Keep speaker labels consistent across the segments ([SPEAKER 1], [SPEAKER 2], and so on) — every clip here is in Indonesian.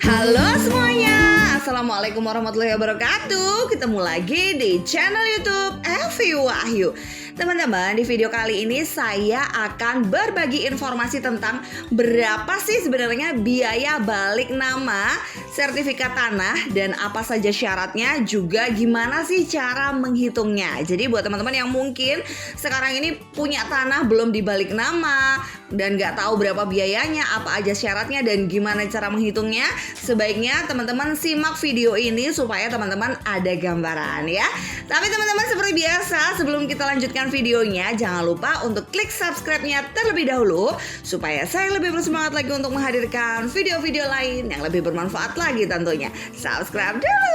[SPEAKER 1] Halo semuanya, Assalamualaikum warahmatullahi wabarakatuh. Ketemu lagi di channel YouTube Evi Wahyu. Teman-teman, di video kali ini saya akan berbagi informasi tentang berapa sih sebenarnya biaya balik nama sertifikat tanah dan apa saja syaratnya, juga gimana sih cara menghitungnya. Jadi buat teman-teman yang mungkin sekarang ini punya tanah belum dibalik nama dan nggak tahu berapa biayanya, apa aja syaratnya dan gimana cara menghitungnya, sebaiknya teman-teman simak video ini supaya teman-teman ada gambaran ya. Tapi teman-teman, seperti biasa sebelum kita lanjutkan videonya, jangan lupa untuk klik subscribe-nya terlebih dahulu supaya saya lebih bersemangat lagi untuk menghadirkan video-video lain yang lebih bermanfaat lagi tentunya. Subscribe dulu.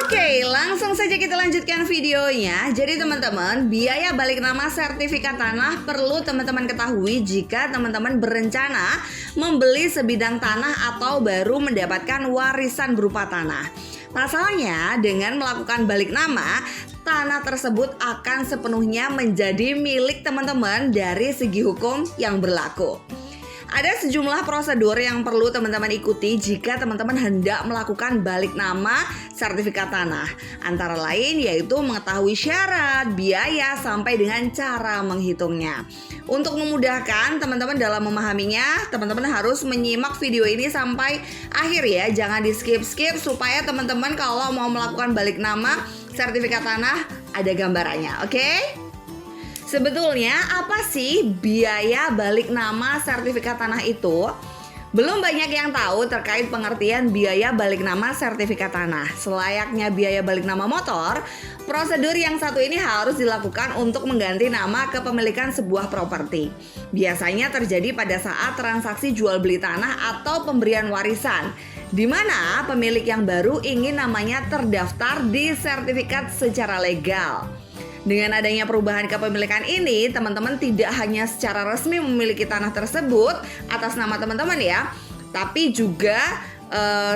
[SPEAKER 1] Oke, langsung saja kita lanjutkan videonya. Jadi teman-teman, biaya balik nama sertifikat tanah perlu teman-teman ketahui jika teman-teman berencana membeli sebidang tanah atau baru mendapatkan warisan berupa tanah. Masalahnya, dengan melakukan balik nama, tanah tersebut akan sepenuhnya menjadi milik teman-teman dari segi hukum yang berlaku. Ada sejumlah prosedur yang perlu teman-teman ikuti jika teman-teman hendak melakukan balik nama sertifikat tanah. Antara lain yaitu mengetahui syarat, biaya, sampai dengan cara menghitungnya. Untuk memudahkan teman-teman dalam memahaminya, teman-teman harus menyimak video ini sampai akhir ya. Jangan di skip-skip supaya teman-teman kalau mau melakukan balik nama sertifikat tanah ada gambarannya, oke? Sebetulnya apa sih biaya balik nama sertifikat tanah itu? Belum banyak yang tahu terkait pengertian biaya balik nama sertifikat tanah. Selayaknya biaya balik nama motor, prosedur yang satu ini harus dilakukan untuk mengganti nama kepemilikan sebuah properti. Biasanya terjadi pada saat transaksi jual beli tanah atau pemberian warisan, di mana pemilik yang baru ingin namanya terdaftar di sertifikat secara legal. Dengan adanya perubahan kepemilikan ini, teman-teman tidak hanya secara resmi memiliki tanah tersebut atas nama teman-teman ya, tapi juga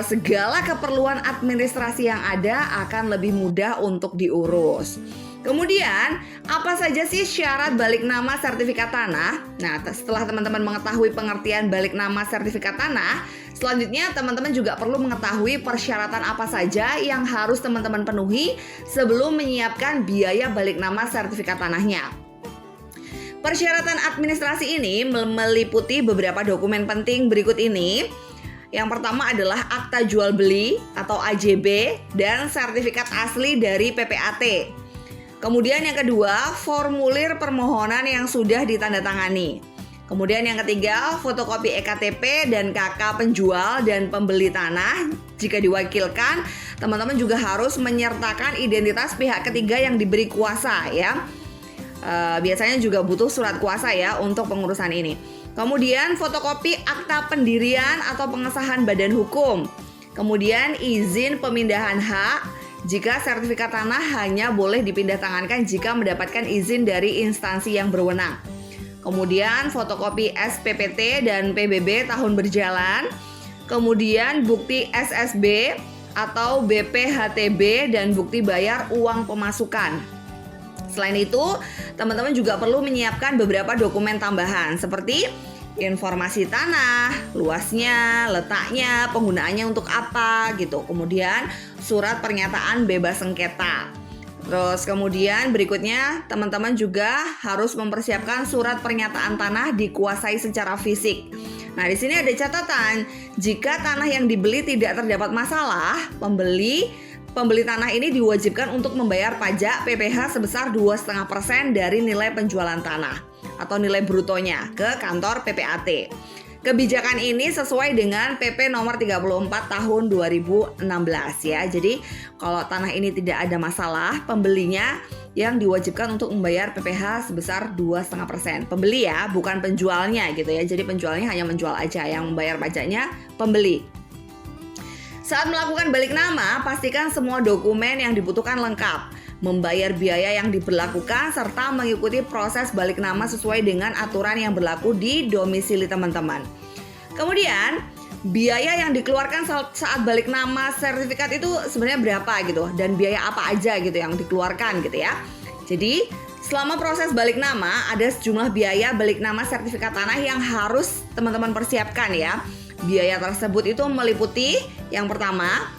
[SPEAKER 1] segala keperluan administrasi yang ada akan lebih mudah untuk diurus. Kemudian, apa saja sih syarat balik nama sertifikat tanah? Nah, setelah teman-teman mengetahui pengertian balik nama sertifikat tanah, selanjutnya teman-teman juga perlu mengetahui persyaratan apa saja yang harus teman-teman penuhi sebelum menyiapkan biaya balik nama sertifikat tanahnya. Persyaratan administrasi ini meliputi beberapa dokumen penting berikut ini. Yang pertama adalah akta jual beli atau AJB dan sertifikat asli dari PPAT. Kemudian yang kedua, formulir permohonan yang sudah ditandatangani. Kemudian yang ketiga, fotokopi EKTP dan KK penjual dan pembeli tanah. Jika diwakilkan, teman-teman juga harus menyertakan identitas pihak ketiga yang diberi kuasa ya. Biasanya juga butuh surat kuasa ya untuk pengurusan ini. Kemudian fotokopi akta pendirian atau pengesahan badan hukum. Kemudian izin pemindahan hak. Jika sertifikat tanah hanya boleh dipindah tangankan jika mendapatkan izin dari instansi yang berwenang. Kemudian fotokopi SPPT dan PBB tahun berjalan. Kemudian bukti SSB atau BPHTB dan bukti bayar uang pemasukan. Selain itu, teman-teman juga perlu menyiapkan beberapa dokumen tambahan seperti informasi tanah, luasnya, letaknya, penggunaannya untuk apa gitu. Kemudian surat pernyataan bebas sengketa. Terus kemudian berikutnya teman-teman juga harus mempersiapkan surat pernyataan tanah dikuasai secara fisik. Nah, di sini ada catatan, jika tanah yang dibeli tidak terdapat masalah, pembeli tanah ini diwajibkan untuk membayar pajak PPh sebesar 2,5% dari nilai penjualan tanah atau nilai brutonya ke kantor PPAT. Kebijakan ini sesuai dengan PP nomor 34 tahun 2016 ya. Jadi kalau tanah ini tidak ada masalah, pembelinya yang diwajibkan untuk membayar PPh sebesar 2,5%. Pembeli ya, bukan penjualnya gitu ya. Jadi penjualnya hanya menjual aja, yang membayar pajaknya pembeli. Saat melakukan balik nama, pastikan semua dokumen yang dibutuhkan lengkap, membayar biaya yang diberlakukan, serta mengikuti proses balik nama sesuai dengan aturan yang berlaku di domisili teman-teman. Kemudian, biaya yang dikeluarkan saat balik nama sertifikat itu sebenarnya berapa gitu, dan biaya apa aja gitu yang dikeluarkan gitu ya. Jadi selama proses balik nama ada sejumlah biaya balik nama sertifikat tanah yang harus teman-teman persiapkan ya. Biaya tersebut itu meliputi yang pertama,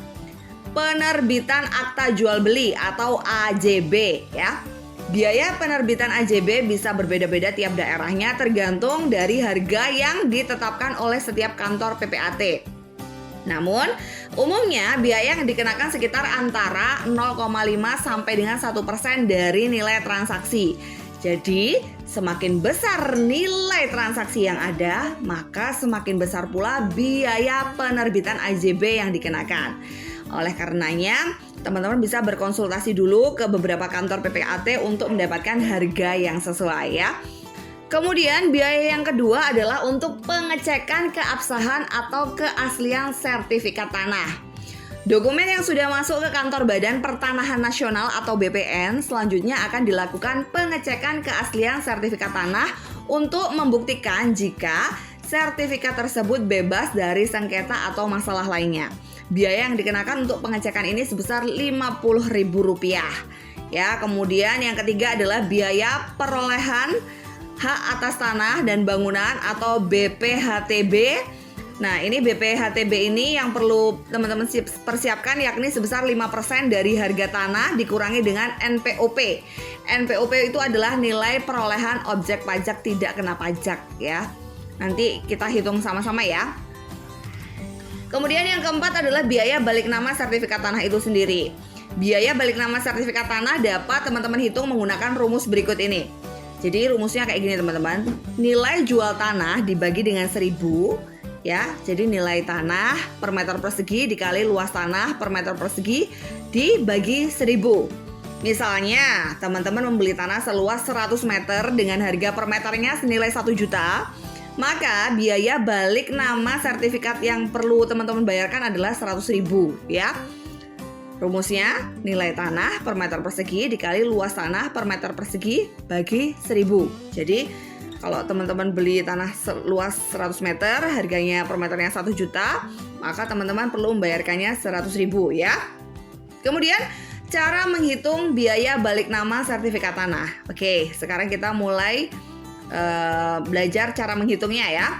[SPEAKER 1] penerbitan akta jual beli atau AJB ya. Biaya penerbitan AJB bisa berbeda-beda tiap daerahnya tergantung dari harga yang ditetapkan oleh setiap kantor PPAT. Namun, umumnya biaya yang dikenakan sekitar antara 0,5 sampai dengan 1% dari nilai transaksi. Jadi, semakin besar nilai transaksi yang ada, maka semakin besar pula biaya penerbitan AJB yang dikenakan. Oleh karenanya, teman-teman bisa berkonsultasi dulu ke beberapa kantor PPAT untuk mendapatkan harga yang sesuai ya. Kemudian biaya yang kedua adalah untuk pengecekan keabsahan atau keaslian sertifikat tanah. Dokumen yang sudah masuk ke kantor Badan Pertanahan Nasional atau BPN selanjutnya akan dilakukan pengecekan keaslian sertifikat tanah untuk membuktikan jika sertifikat tersebut bebas dari sengketa atau masalah lainnya. Biaya yang dikenakan untuk pengecekan ini sebesar Rp50.000 ya. Kemudian yang ketiga adalah biaya perolehan hak atas tanah dan bangunan atau BPHTB. Nah, ini BPHTB ini yang perlu teman-teman persiapkan, yakni sebesar 5% dari harga tanah dikurangi dengan NPOP. NPOP itu adalah nilai perolehan objek pajak tidak kena pajak ya. Nanti kita hitung sama-sama ya. Kemudian yang keempat adalah biaya balik nama sertifikat tanah itu sendiri. Biaya balik nama sertifikat tanah dapat teman-teman hitung menggunakan rumus berikut ini. Jadi rumusnya kayak gini teman-teman. Nilai jual tanah dibagi dengan 1000 ya. Jadi nilai tanah per meter persegi dikali luas tanah per meter persegi dibagi 1000. Misalnya teman-teman membeli tanah seluas 100 meter dengan harga per meternya senilai 1 juta. Maka biaya balik nama sertifikat yang perlu teman-teman bayarkan adalah 100.000 ya. Rumusnya nilai tanah per meter persegi dikali luas tanah per meter persegi bagi 1000. Jadi kalau teman-teman beli tanah luas 100 meter harganya per meternya 1 juta, maka teman-teman perlu membayarkannya 100.000 ya. Kemudian cara menghitung biaya balik nama sertifikat tanah. Oke, sekarang kita mulai belajar cara menghitungnya ya.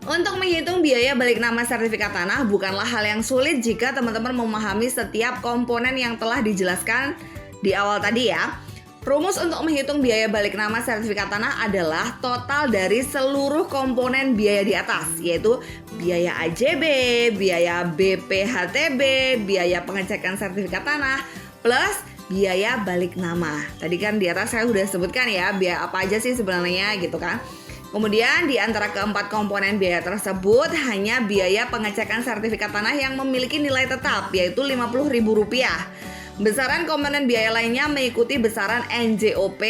[SPEAKER 1] Untuk menghitung biaya balik nama sertifikat tanah bukanlah hal yang sulit jika teman-teman memahami setiap komponen yang telah dijelaskan di awal tadi ya. Rumus untuk menghitung biaya balik nama sertifikat tanah adalah total dari seluruh komponen biaya di atas, yaitu biaya AJB, biaya BPHTB, biaya pengecekan sertifikat tanah, plus biaya balik nama. Tadi kan di atas saya sudah sebutkan ya, biaya apa aja sih sebenarnya gitu kan. Kemudian di antara keempat komponen biaya tersebut hanya biaya pengecekan sertifikat tanah yang memiliki nilai tetap, yaitu Rp50.000. Besaran komponen biaya lainnya mengikuti besaran NJOP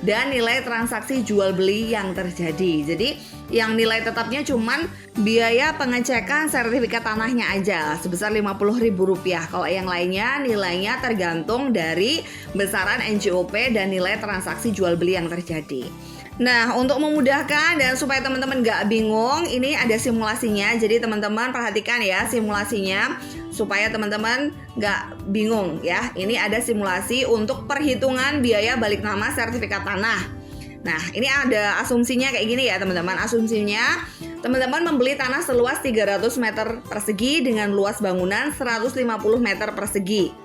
[SPEAKER 1] dan nilai transaksi jual beli yang terjadi. Jadi yang nilai tetapnya cuman biaya pengecekan sertifikat tanahnya aja sebesar Rp50.000. Kalau yang lainnya nilainya tergantung dari besaran NJOP dan nilai transaksi jual beli yang terjadi. Nah, untuk memudahkan dan supaya teman-teman gak bingung, ini ada simulasinya. Jadi teman-teman perhatikan ya simulasinya supaya teman-teman gak bingung ya. Ini ada simulasi untuk perhitungan biaya balik nama sertifikat tanah. Nah, ini ada asumsinya kayak gini ya teman-teman. Asumsinya teman-teman membeli tanah seluas 300 meter persegi dengan luas bangunan 150 meter persegi.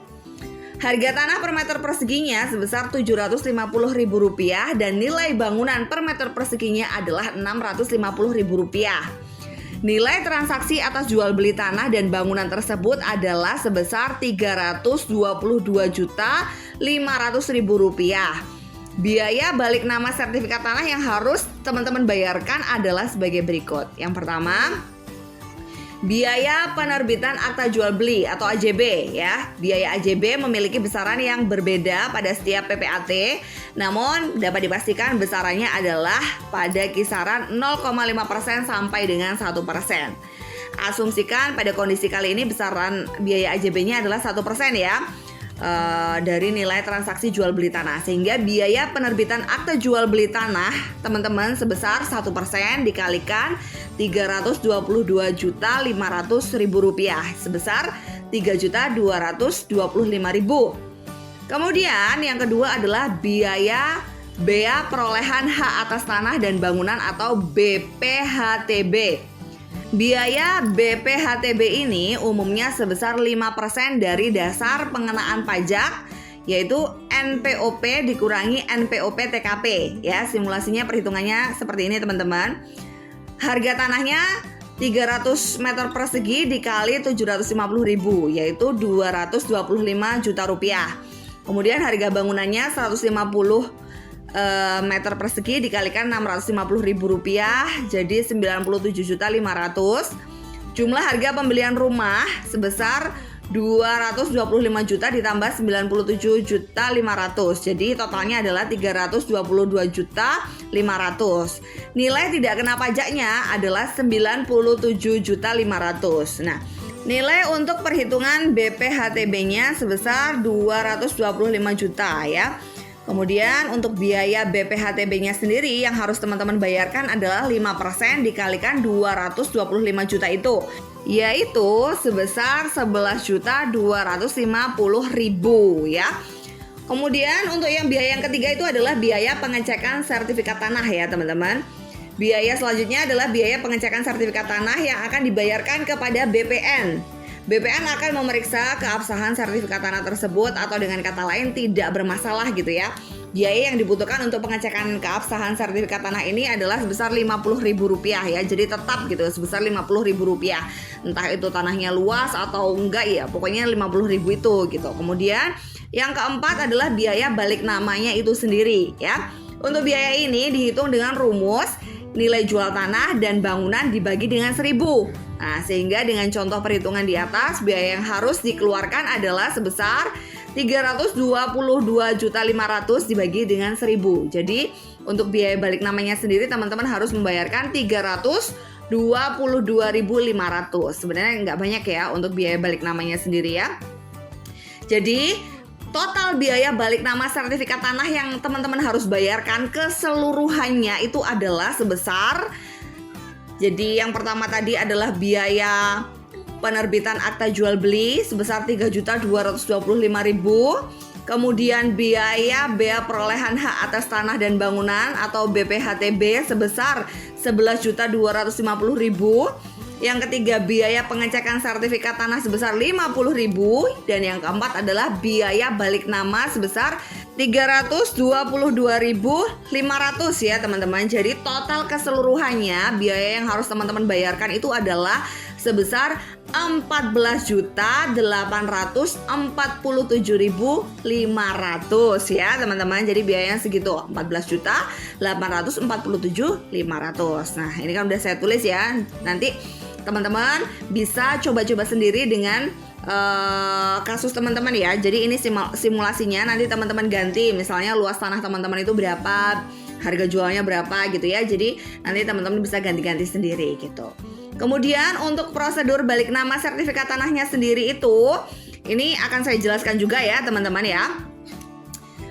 [SPEAKER 1] Harga tanah per meter perseginya sebesar Rp750.000 dan nilai bangunan per meter perseginya adalah Rp650.000. Nilai transaksi atas jual beli tanah dan bangunan tersebut adalah sebesar Rp322.500.000. Biaya balik nama sertifikat tanah yang harus teman-teman bayarkan adalah sebagai berikut. Yang pertama, biaya penerbitan akta jual beli atau AJB ya. Biaya AJB memiliki besaran yang berbeda pada setiap PPAT, namun dapat dipastikan besarannya adalah pada kisaran 0,5% sampai dengan 1%. Asumsikan pada kondisi kali ini besaran biaya AJB-nya adalah 1% ya. Dari nilai transaksi jual beli tanah, sehingga biaya penerbitan akta jual beli tanah teman-teman sebesar 1% dikalikan Rp322.500.000 sebesar Rp3.225.000. Kemudian yang kedua adalah biaya bea perolehan hak atas tanah dan bangunan atau BPHTB. Biaya BPHTB ini umumnya sebesar 5% dari dasar pengenaan pajak, yaitu NPOP dikurangi NPOP TKP. Ya, simulasinya perhitungannya seperti ini teman-teman. Harga tanahnya 300 meter persegi dikali 750.000, yaitu 225 juta rupiah. Kemudian harga bangunannya 150 meter persegi dikalikan 650.000 rupiah, jadi 97.500. Jumlah harga pembelian rumah sebesar 225 juta ditambah 97.500, jadi totalnya adalah 322.500. Nilai tidak kena pajaknya adalah 97.500. Nah, nilai untuk perhitungan BPHTB-nya sebesar 225 juta ya. Kemudian untuk biaya BPHTB-nya sendiri yang harus teman-teman bayarkan adalah 5% dikalikan 225 juta itu, yaitu sebesar 11.250.000 ya. Kemudian untuk yang biaya yang ketiga itu adalah biaya pengecekan sertifikat tanah ya teman-teman. Biaya selanjutnya adalah biaya pengecekan sertifikat tanah yang akan dibayarkan kepada BPN. BPN akan memeriksa keabsahan sertifikat tanah tersebut atau dengan kata lain tidak bermasalah gitu ya. Biaya yang dibutuhkan untuk pengecekan keabsahan sertifikat tanah ini adalah sebesar Rp50.000 ya. Jadi tetap gitu sebesar Rp50.000. Entah itu tanahnya luas atau enggak ya, pokoknya Rp50.000 itu gitu. Kemudian yang keempat adalah biaya balik namanya itu sendiri ya. Untuk biaya ini dihitung dengan rumus nilai jual tanah dan bangunan dibagi dengan 1.000. Nah, sehingga dengan contoh perhitungan di atas, biaya yang harus dikeluarkan adalah sebesar 322.500 dibagi dengan 1.000. Jadi, untuk biaya balik namanya sendiri teman-teman harus membayarkan 322.500. Sebenarnya nggak banyak ya untuk biaya balik namanya sendiri ya. Jadi, total biaya balik nama sertifikat tanah yang teman-teman harus bayarkan keseluruhannya itu adalah sebesar, jadi yang pertama tadi adalah biaya penerbitan akta jual beli sebesar 3.225.000. Kemudian biaya bea perolehan hak atas tanah dan bangunan atau BPHTB sebesar 11.250.000. Yang ketiga biaya pengecekan sertifikat tanah sebesar 50.000. Dan yang keempat adalah biaya balik nama sebesar 322.500 ya teman-teman. Jadi total keseluruhannya biaya yang harus teman-teman bayarkan itu adalah sebesar 14.847.500 ya teman-teman. Jadi biayanya segitu 14.847.500. Nah, ini kan udah saya tulis ya. Nanti teman-teman bisa coba-coba sendiri dengan kasus teman-teman ya. Jadi ini simulasinya nanti teman-teman ganti, misalnya luas tanah teman-teman itu berapa, harga jualnya berapa gitu ya. Jadi nanti teman-teman bisa ganti-ganti sendiri gitu. Kemudian untuk prosedur balik nama sertifikat tanahnya sendiri itu, ini akan saya jelaskan juga ya teman-teman ya.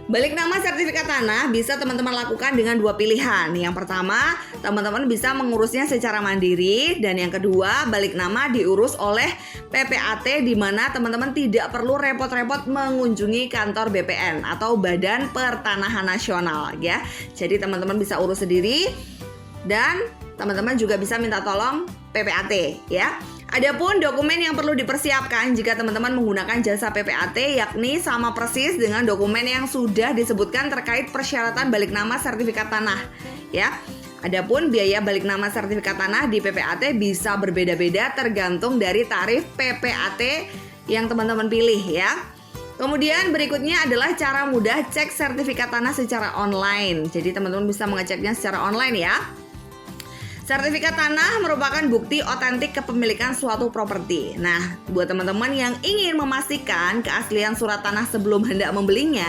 [SPEAKER 1] Balik nama sertifikat tanah bisa teman-teman lakukan dengan dua pilihan. Yang pertama, teman-teman bisa mengurusnya secara mandiri. Dan yang kedua, balik nama diurus oleh PPAT, di mana teman-teman tidak perlu repot-repot mengunjungi kantor BPN atau Badan Pertanahan Nasional ya. Jadi teman-teman bisa urus sendiri dan teman-teman juga bisa minta tolong PPAT ya. Adapun dokumen yang perlu dipersiapkan jika teman-teman menggunakan jasa PPAT yakni sama persis dengan dokumen yang sudah disebutkan terkait persyaratan balik nama sertifikat tanah ya. Adapun biaya balik nama sertifikat tanah di PPAT bisa berbeda-beda tergantung dari tarif PPAT yang teman-teman pilih ya. Kemudian berikutnya adalah cara mudah cek sertifikat tanah secara online. Jadi teman-teman bisa mengeceknya secara online ya. Sertifikat tanah merupakan bukti otentik kepemilikan suatu properti. Nah, buat teman-teman yang ingin memastikan keaslian surat tanah sebelum hendak membelinya,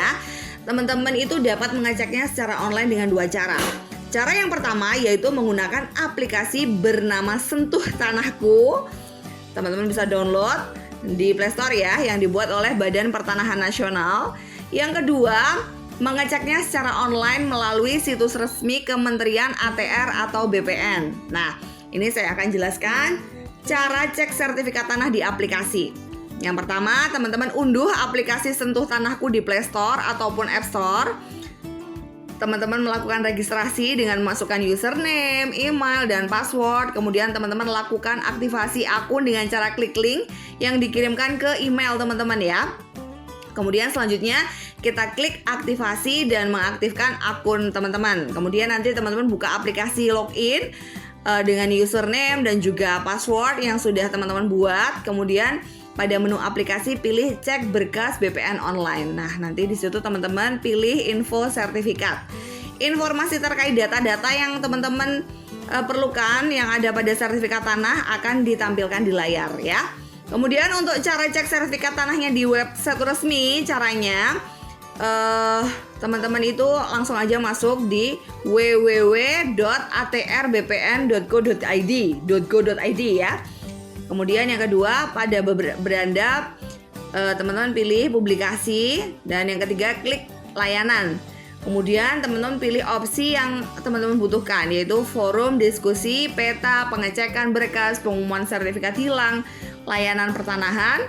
[SPEAKER 1] teman-teman itu dapat mengeceknya secara online dengan dua cara. Cara yang pertama yaitu menggunakan aplikasi bernama Sentuh Tanahku. Teman-teman bisa download di Play Store ya, yang dibuat oleh Badan Pertanahan Nasional. Yang kedua, mengeceknya secara online melalui situs resmi Kementerian ATR atau BPN. Nah, Ini saya akan jelaskan cara cek sertifikat tanah di aplikasi. Yang pertama, teman-teman unduh aplikasi Sentuh Tanahku di Play Store ataupun App Store. Teman-teman melakukan registrasi dengan memasukkan username, email, dan password. Kemudian teman-teman lakukan aktivasi akun dengan cara klik link yang dikirimkan ke email teman-teman ya. Kemudian selanjutnya kita klik aktivasi dan mengaktifkan akun teman-teman. Kemudian nanti teman-teman buka aplikasi login dengan username dan juga password yang sudah teman-teman buat. Kemudian pada menu aplikasi pilih cek berkas BPN online. Nah, nanti di situ teman-teman pilih info sertifikat. Informasi terkait data-data yang teman-teman perlukan yang ada pada sertifikat tanah akan ditampilkan di layar ya. Kemudian untuk cara cek sertifikat tanahnya di website resmi, caranya teman-teman itu langsung aja masuk di www.atrbpn.go.id ya. Kemudian yang kedua, pada beranda teman-teman pilih publikasi, dan yang ketiga klik layanan. Kemudian teman-teman pilih opsi yang teman-teman butuhkan, yaitu forum, diskusi, peta, pengecekan berkas, pengumuman sertifikat hilang, layanan pertanahan.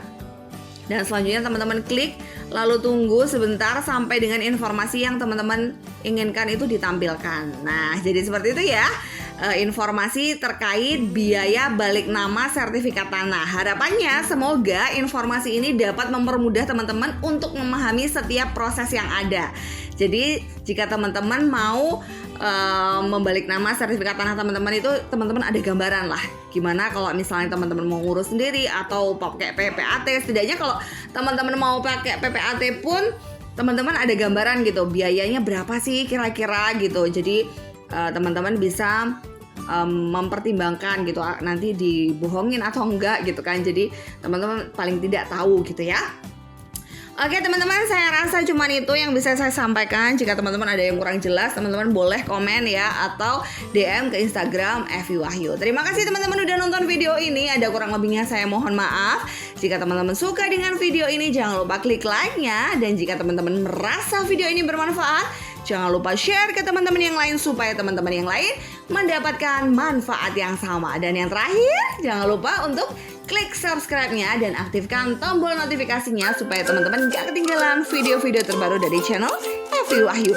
[SPEAKER 1] Dan selanjutnya teman-teman klik, lalu tunggu sebentar sampai dengan informasi yang teman-teman inginkan itu ditampilkan. Nah, jadi seperti itu ya. Informasi terkait biaya balik nama sertifikat tanah. Harapannya semoga informasi ini dapat mempermudah teman-teman untuk memahami setiap proses yang ada. Jadi jika teman-teman mau membalik nama sertifikat tanah teman-teman itu, teman-teman ada gambaran lah gimana kalau misalnya teman-teman mau ngurus sendiri atau pakai PPAT. Setidaknya kalau teman-teman mau pakai PPAT pun teman-teman ada gambaran gitu, biayanya berapa sih kira-kira gitu. Jadi teman-teman bisa mempertimbangkan gitu, nanti dibohongin atau enggak gitu kan. Jadi teman-teman paling tidak tahu gitu ya. Oke teman-teman, saya rasa cuman itu yang bisa saya sampaikan. Jika teman-teman ada yang kurang jelas, teman-teman boleh komen ya, atau DM ke Instagram Evi Wahyu. Terima kasih teman-teman udah nonton video ini. Ada kurang lebihnya saya mohon maaf. Jika teman-teman suka dengan video ini, jangan lupa klik like-nya. Dan jika teman-teman merasa video ini bermanfaat, jangan lupa share ke teman-teman yang lain supaya teman-teman yang lain mendapatkan manfaat yang sama. Dan yang terakhir, jangan lupa untuk klik subscribe-nya dan aktifkan tombol notifikasinya supaya teman-teman gak ketinggalan video-video terbaru dari channel Evi Wahyu.